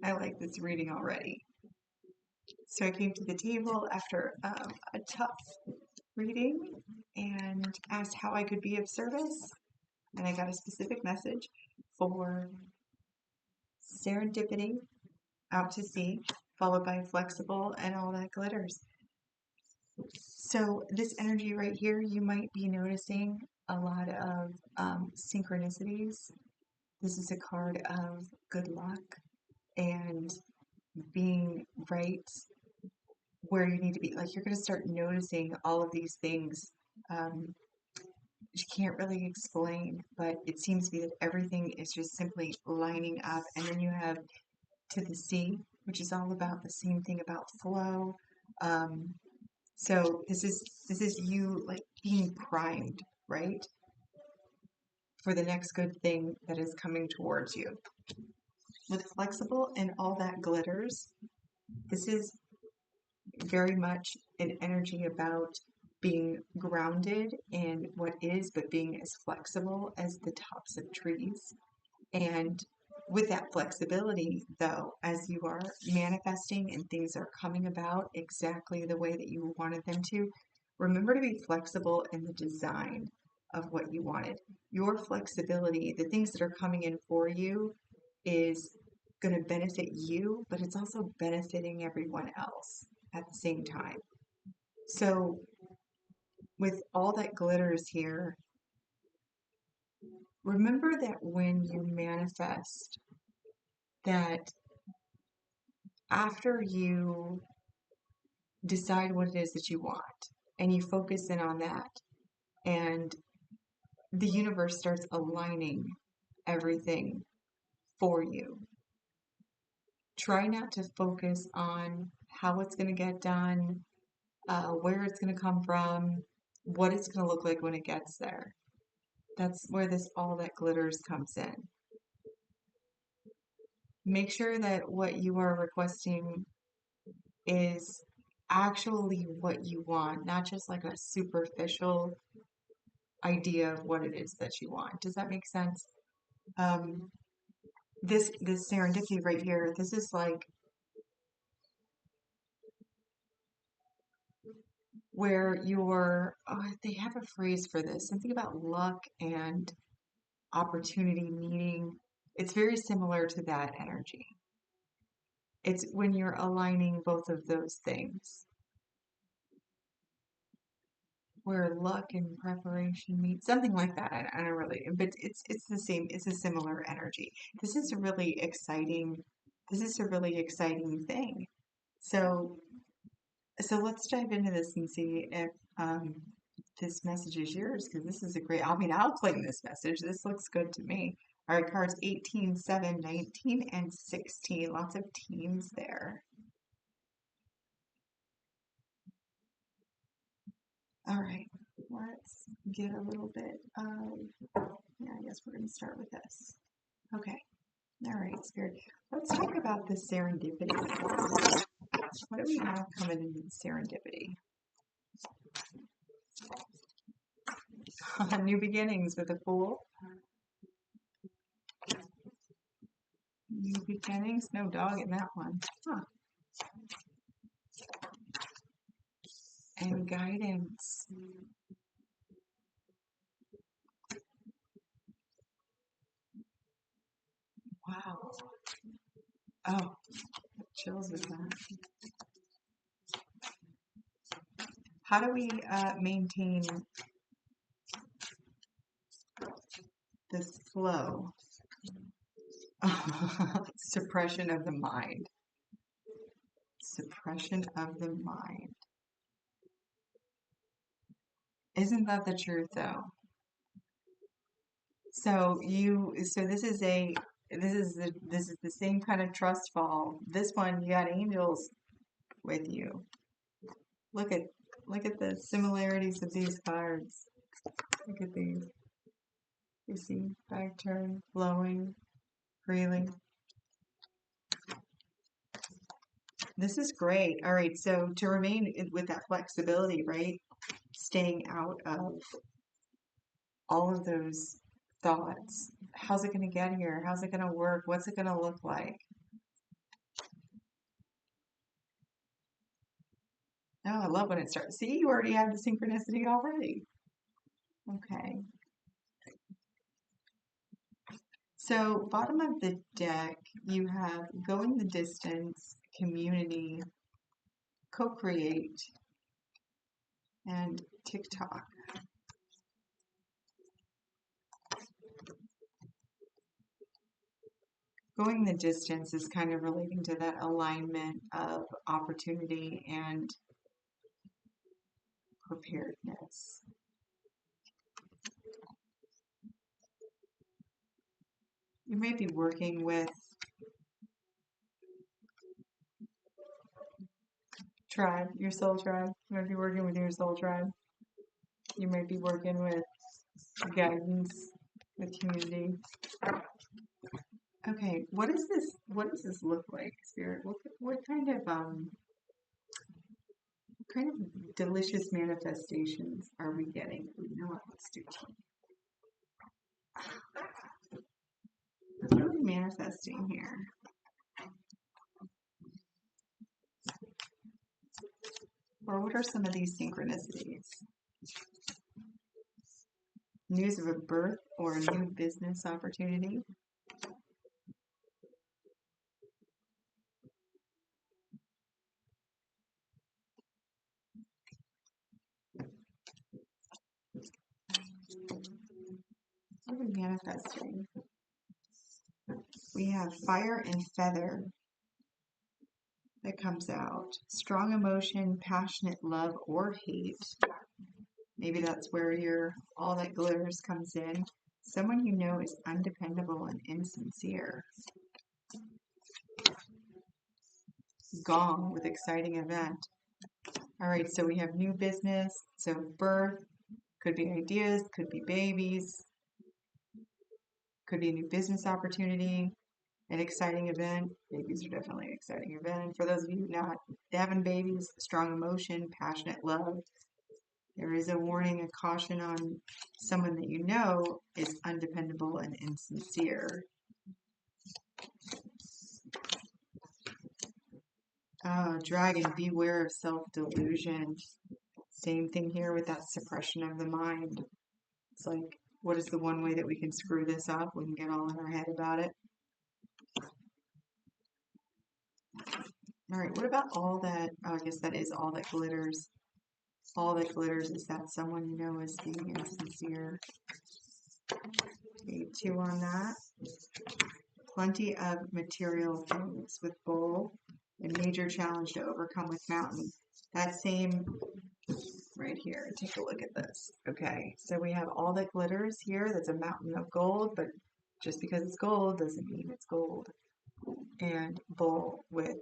I like this reading already. So I came to the table after a tough reading and asked how I could be of service. And I got a specific message for serendipity, out to sea, followed by flexible and all that glitters. So this energy right here, you might be noticing a lot of synchronicities. This is a card of good luck and being right where you need to be. Like you're going to start noticing all of these things. Um, you can't really explain, but it seems to be that everything is just simply lining up. And then you have to the sea, which is all about the same thing about flow. Um, so this is you like being primed, right, for the next good thing that is coming towards you. With flexible and all that glitters, this is very much an energy about being grounded in what is, but being as flexible as the tops of trees. And with that flexibility, though, as you are manifesting and things are coming about exactly the way that you wanted them to, remember to be flexible in the design of what you wanted. Your flexibility, the things that are coming in for you, is going to benefit you, but it's also benefiting everyone else at the same time. So, with all that glitters here, remember that when you manifest, that after you decide what it is that you want and you focus in on that, and the universe starts aligning everything for you. Try not to focus on how it's going to get done, where it's going to come from, what it's going to look like when it gets there. That's where this all that glitters comes in. Make sure that what you are requesting is actually what you want, not just like a superficial idea of what it is that you want. Does that make sense? Um, this serendipity right here, this is like where you're, they have a phrase for this, something about luck and opportunity meeting. It's very similar to that energy. It's when you're aligning both of those things, where luck and preparation meet, something like that. I don't really, but it's the same. It's a similar energy. This is a really exciting. This is a really exciting thing. So so let's dive into this and see if this message is yours, because this is a great, I mean, I'll claim this message. This looks good to me. All right, cards 18, 7, 19, and 16. Lots of teams there. All right, let's get a little bit of, yeah, I guess we're going to start with this. Okay, all right, Spirit. Let's talk about the serendipity. What do we have coming into the serendipity? New beginnings with a Fool. New beginnings, no dog in that one. Huh. And guidance. Wow. Oh, chills with that. How do we maintain this flow? Suppression of the mind. Suppression of the mind. Isn't that the truth, though? So this is the same kind of trust fall. This one, you got angels with you. Look at look at the similarities of these cards. Look at these. You see, back turn, flowing freely. This is great. All right, so to remain with that flexibility, right? Staying out of all of those thoughts. How's it going to get here? How's it going to work? What's it going to look like? Oh, I love when it starts. See, you already have the synchronicity already. Okay. So, bottom of the deck, you have going the distance, community, co-create, and TikTok. Going the distance is kind of relating to that alignment of opportunity and preparedness. You may be working with tribe, your soul tribe. You might be working with your soul tribe. You might be working with guidance, with community. Okay, what is this? What does this look like, Spirit? What kind of delicious manifestations are we getting? You know what? Let's do it. What are we manifesting here? Or what are some of these synchronicities? News of a birth or a new business opportunity. What are we manifesting? We have fire and feather that comes out. Strong emotion, passionate love or hate. Maybe that's where your all that glitters comes in. Someone you know is undependable and insincere. Gong with exciting event. All right, so we have new business. So birth, could be ideas, could be babies, could be a new business opportunity, an exciting event. Babies are definitely an exciting event. For those of you not having babies, strong emotion, passionate love. There is a warning, a caution on someone that you know is undependable and insincere. Dragon, beware of self-delusion. Same thing here with that suppression of the mind. It's like, what is the one way that we can screw this up? We can get all in our head about it. All right, what about all that? Oh, I guess that is all that glitters. All that glitters is that someone you know is being insincere. Okay, 2 on that. Plenty of material things with bull. A major challenge to overcome with mountain. That same right here. Take a look at this. Okay, so we have all that glitters here. That's a mountain of gold, but just because it's gold doesn't mean it's gold. And bull with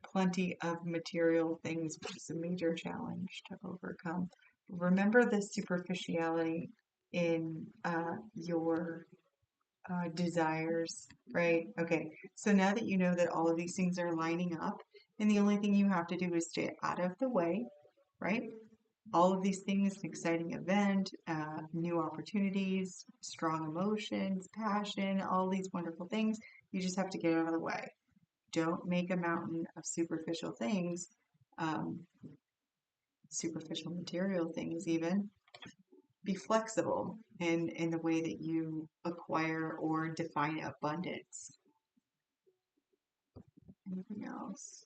plenty of material things, which is a major challenge to overcome. Remember the superficiality in your desires, right? Okay, so now that you know that all of these things are lining up, and the only thing you have to do is stay out of the way, right? All of these things, an exciting event, new opportunities, strong emotions, passion, all these wonderful things, you just have to get out of the way. Don't make a mountain of superficial things, superficial material things even. Be flexible in the way that you acquire or define abundance. Anything else?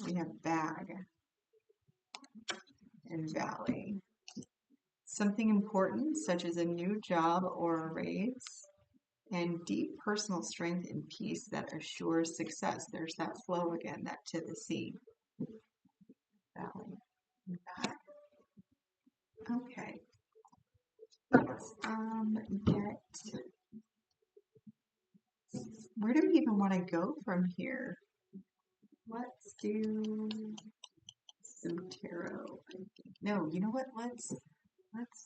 We have bag and valley. Something important, such as a new job or a raise, and deep personal strength and peace that assures success. There's that flow again, that to the sea. Valley. Back. Okay. Let's get, where do we even want to go from here? Let's do some tarot. No, you know what? Let's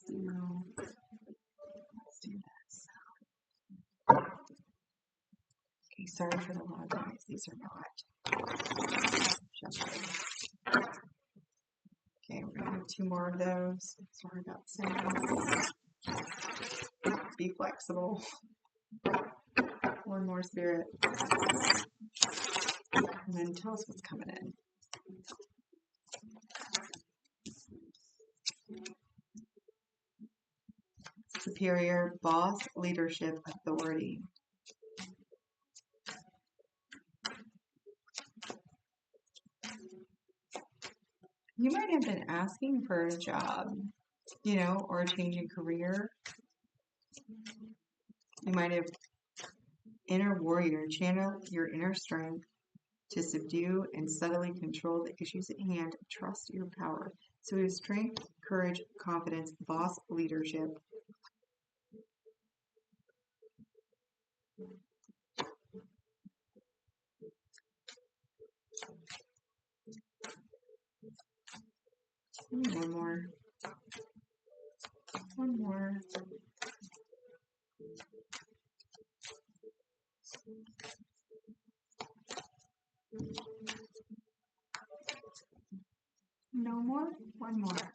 do this. Okay, sorry for the loud noise. These are not shuffling. Okay, we're gonna have 2 more of those. Sorry about sound. Be flexible. One more, spirit. And then tell us what's coming in. Superior, boss, leadership, authority. You might have been asking for a job, or a change in career. You might have inner warrior, channel your inner strength to subdue and subtly control the issues at hand. Trust your power. So we have strength, courage, confidence, boss, leadership. One more. One more. No more? One more.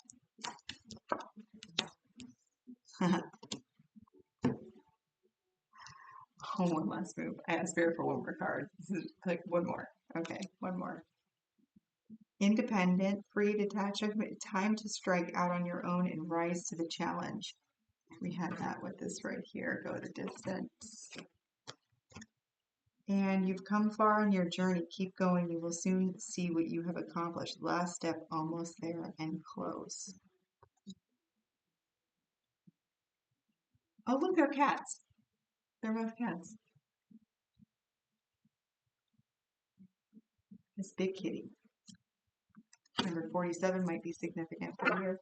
Oh, one last move. I asked Spirit for one more card. This is like one more. Okay, one more. Independent, free, detached, time to strike out on your own and rise to the challenge. We had that with this right here. Go the distance. And you've come far on your journey. Keep going. You will soon see what you have accomplished. Last step, almost there and close. Oh, look, they're cats. They're both cats. This big kitty. Number 47 might be significant for you.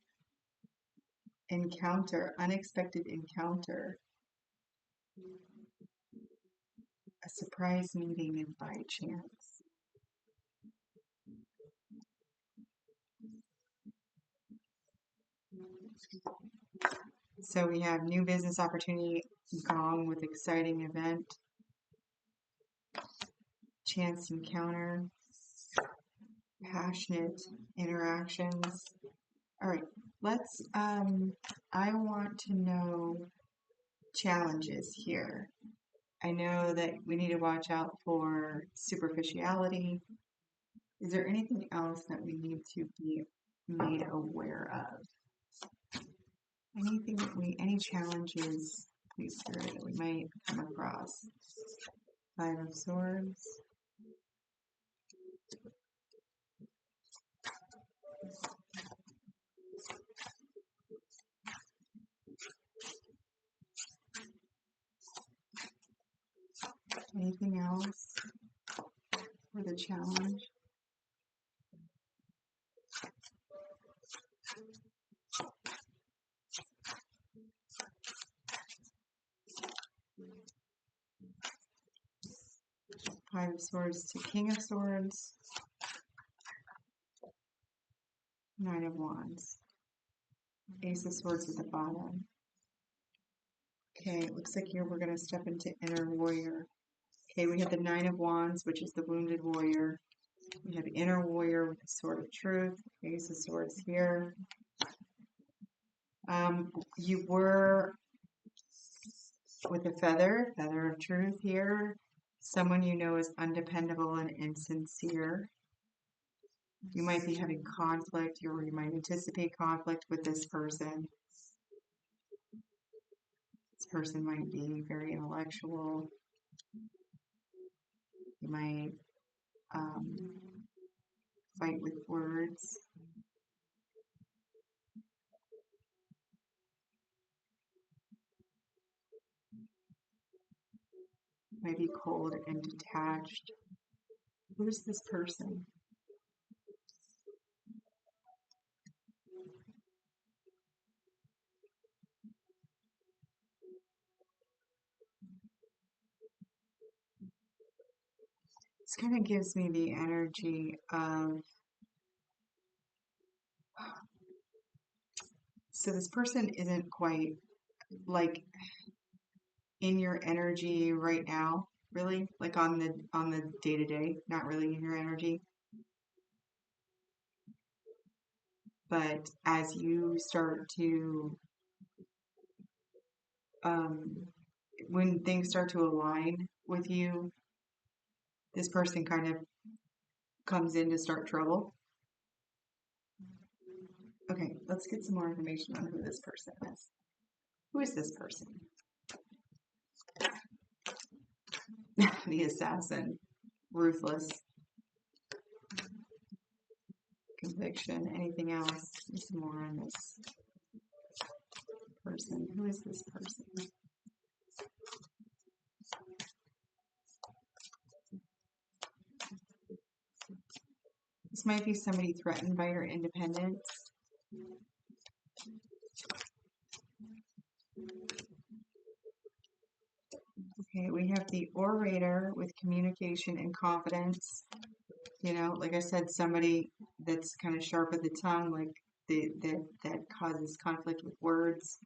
Encounter, unexpected encounter. A surprise meeting and by chance. So we have new business opportunity, gong with exciting event, chance encounter, passionate interactions. All right, let's, I want to know challenges here. I know that we need to watch out for superficiality. Is there anything else that we need to be made aware of? Any challenges, please, Spirit, that we might come across? Five of Swords. Anything else for the challenge? Five of Swords to King of Swords. Nine of Wands. Ace of Swords at the bottom. Okay, it looks like here we're going to step into Inner Warrior. Okay, we have the Nine of Wands, which is the Wounded Warrior. We have Inner Warrior with the Sword of Truth. Ace of Swords here. You were with a Feather of Truth here. Someone you know is undependable and insincere. You might be having conflict, or you might anticipate conflict with this person. This person might be very intellectual. You might fight with words. Might be cold and detached. Who's this person? This kind of gives me the energy of, so this person isn't quite like in your energy right now, really, like on the day-to-day, not really in your energy. But as you start to, when things start to align with you, this person kind of comes in to start trouble. Okay, let's get some more information on who this person is. Who is this person? The assassin, ruthless, conviction, anything else? Some more on this person. Who is this person? This might be somebody threatened by your independence. Okay, we have the orator with communication and confidence. You know, like I said, somebody that's kind of sharp at the tongue, like that causes conflict with words.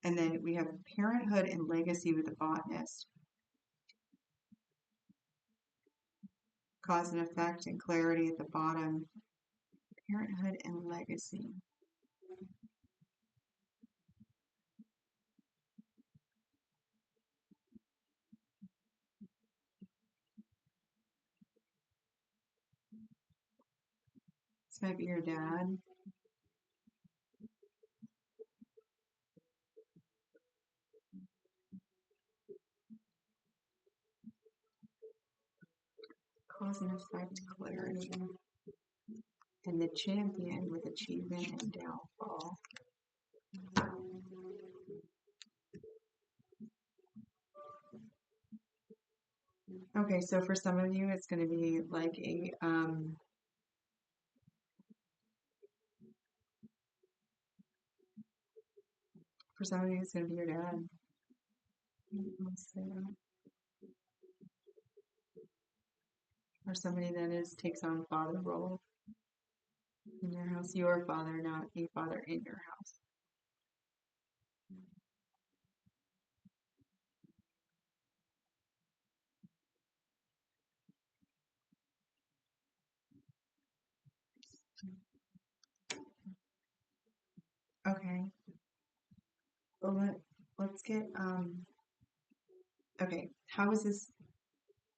And then we have parenthood and legacy with the botanist. Cause and effect and clarity at the bottom. Parenthood and legacy. This might be your dad. Cause and effect, clarity. And the champion with achievement and downfall. Okay, so for some of you, it's going to be like a for some of you, it's going to be your dad. Let's say that. Or somebody that takes on father role in your house. Your father, not a father in your house. Okay. Well, let's get okay. How is this?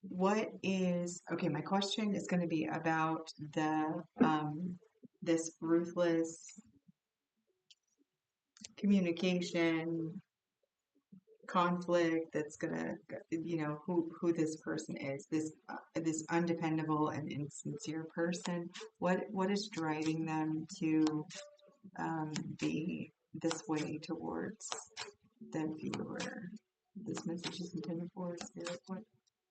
What is okay? My question is going to be about the this ruthless communication conflict that's gonna, you know, who this person is, this undependable and insincere person. What is driving them to be this way towards the viewer? This message is intended for spirit.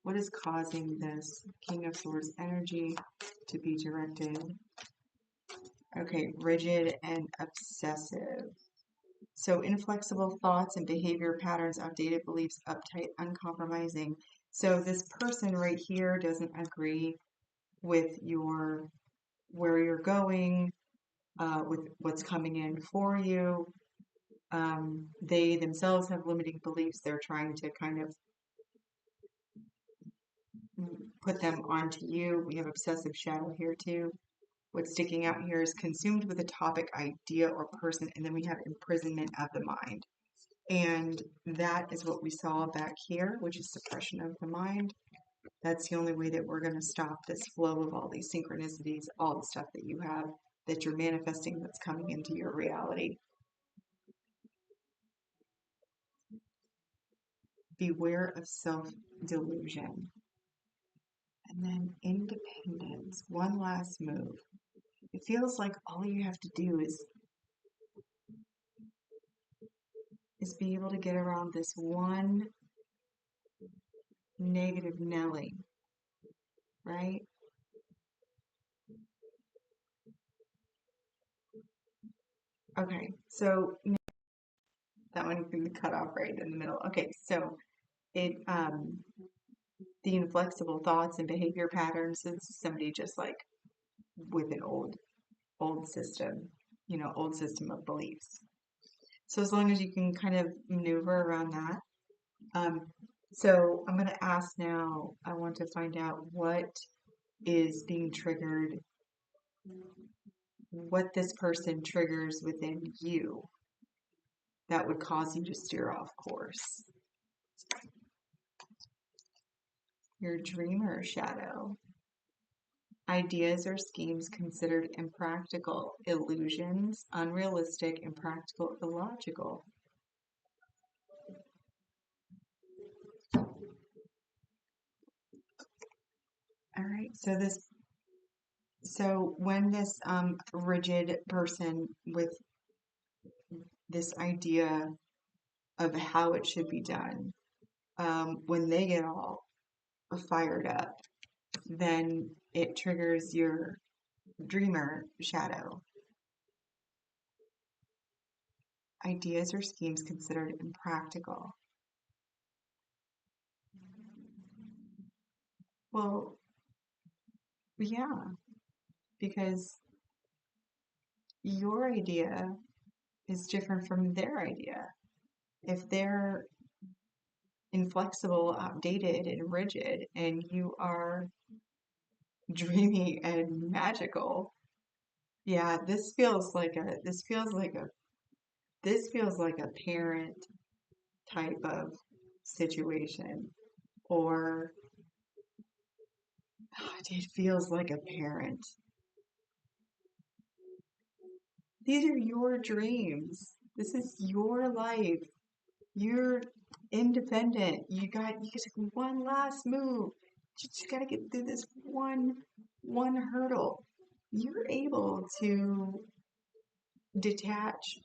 What is causing this King of Swords energy to be directed? Okay, rigid and obsessive. So inflexible thoughts and behavior patterns, outdated beliefs, uptight, uncompromising. So this person right here doesn't agree with your where you're going, with what's coming in for you. They themselves have limiting beliefs. They're trying to kind of put them onto you. We have obsessive shadow here too. What's sticking out here is consumed with a topic, idea, or person, and then we have imprisonment of the mind. And that is what we saw back here, which is suppression of the mind. That's the only way that we're going to stop this flow of all these synchronicities, all the stuff that you have, that you're manifesting, that's coming into your reality. Beware of self-delusion. And then independence, one last move. It feels like all you have to do is be able to get around this one negative Nelly, right? Okay, so that one can be cut off right in the middle. Okay, so it the inflexible thoughts and behavior patterns is somebody just like with an old system, you know, old system of beliefs. So as long as you can kind of maneuver around that. So I'm going to ask now, I want to find out what is being triggered, what this person triggers within you that would cause you to steer off course. Your dreamer shadow. Ideas or schemes considered impractical, illusions, unrealistic, impractical, illogical. All right, so when this rigid person with this idea of how it should be done, when they get all fired up, then it triggers your dreamer shadow. Ideas or schemes considered impractical. Well, yeah, because your idea is different from their idea. If they're inflexible, outdated, and rigid, and you are dreamy and magical, yeah, this feels like a parent type of situation, or it feels like a parent. These are your dreams. This is your life. You're independent. You just one last move. You just gotta get through this one hurdle. You're able to detach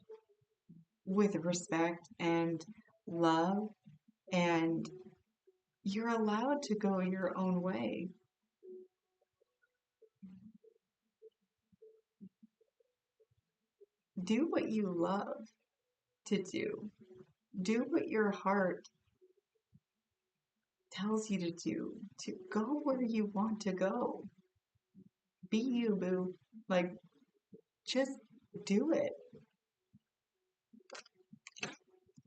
with respect and love, and you're allowed to go your own way. Do what you love to do. Do what your heart tells you to do, to go where you want to go. Be you, boo. Like, just do it.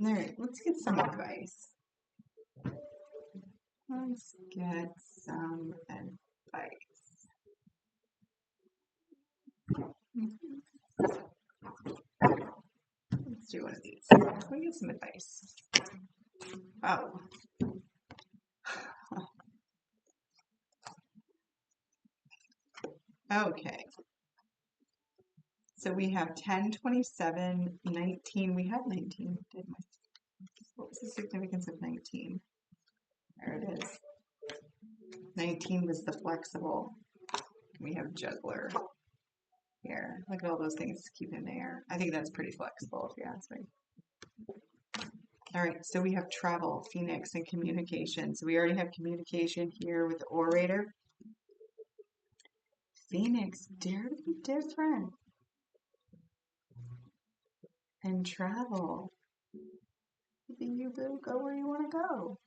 All right, let's get some advice. Let's get some advice. Let's do one of these. Let me get some advice. Oh. Okay. So we have 10, 27, 19. We have 19, didn't we? What was the significance of 19? There it is. 19 was the flexible. We have juggler here. Look at all those things to keep in there. I think that's pretty flexible if you ask me. All right, so we have travel, Phoenix, and communication. So we already have communication here with the orator. Phoenix, dare to be different. And travel. Be you, boo. Go where you want to go.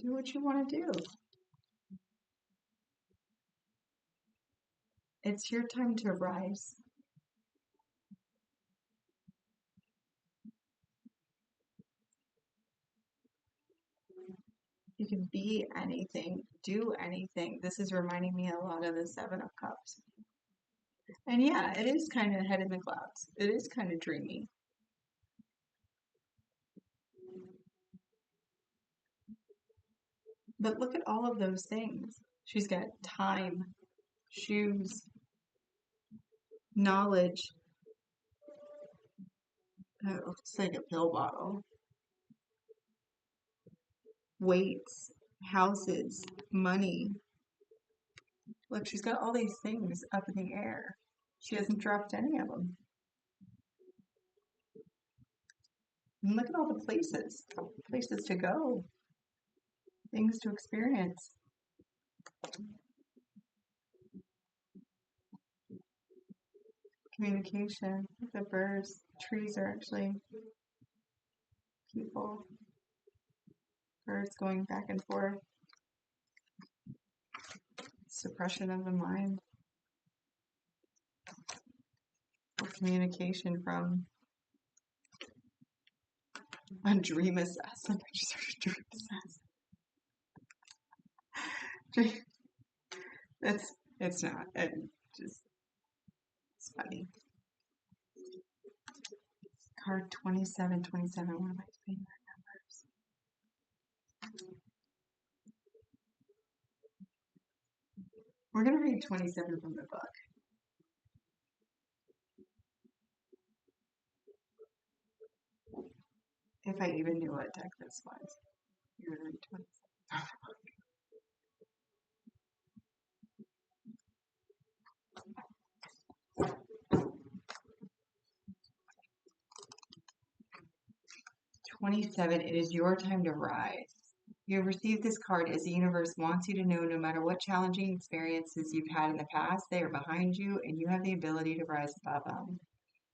Do what you want to do. It's your time to rise. You can be anything, do anything. This is reminding me a lot of the Seven of Cups. And yeah, it is kind of head in the clouds. It is kind of dreamy. But look at all of those things. She's got time, shoes, knowledge. Oh, it's like a pill bottle. Weights, houses, money. Look, she's got all these things up in the air. She hasn't dropped any of them. And look at all the places to go, things to experience. Communication, the birds, trees are actually people, birds going back and forth. Suppression of the mind. Communication from a dream assassin. I just heard a dream assassin. It's not. It's funny. Card 27, 27, one of my favorite numbers. We're going to read 27 from the book. If I even knew what deck this was. You're going to read 27. 27, it is your time to rise. You have received this card as the universe wants you to know no matter what challenging experiences you've had in the past, they are behind you and you have the ability to rise above them.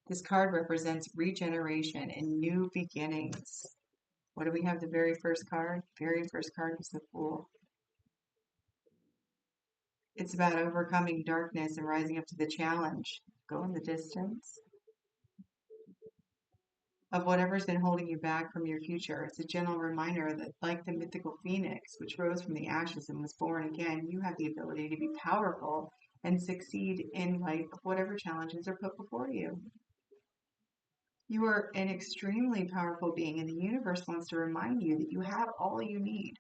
This card represents regeneration and new beginnings. What do we have? The very first card? Very first card was the Fool. It's about overcoming darkness and rising up to the challenge. Go in the distance of whatever's been holding you back from your future. It's a gentle reminder that, like the mythical phoenix, which rose from the ashes and was born again, you have the ability to be powerful and succeed in light of whatever challenges are put before you. You are an extremely powerful being, and the universe wants to remind you that you have all you need.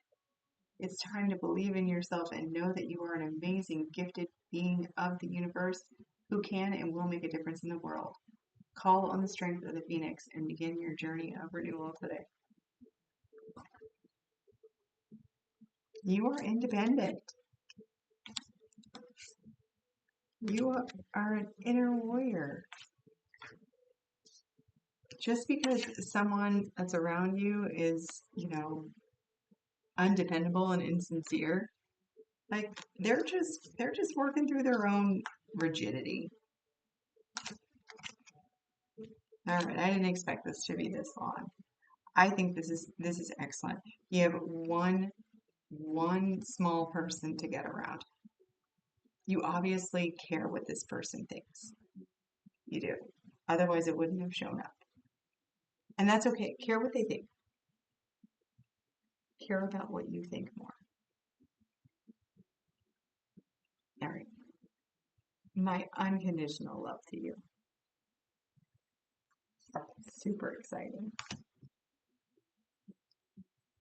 It's time to believe in yourself and know that you are an amazing, gifted being of the universe who can and will make a difference in the world. Call on the strength of the phoenix and begin your journey of renewal today. You are independent. You are an inner warrior. Just because someone that's around you is, undependable and insincere, like they're just working through their own rigidity. All right, I didn't expect this to be this long. I think this is excellent. You have one small person to get around. You obviously care what this person thinks. You do. Otherwise it wouldn't have shown up. And that's okay. Care what they think. Care about what you think more. All right. My unconditional love to you. Super exciting.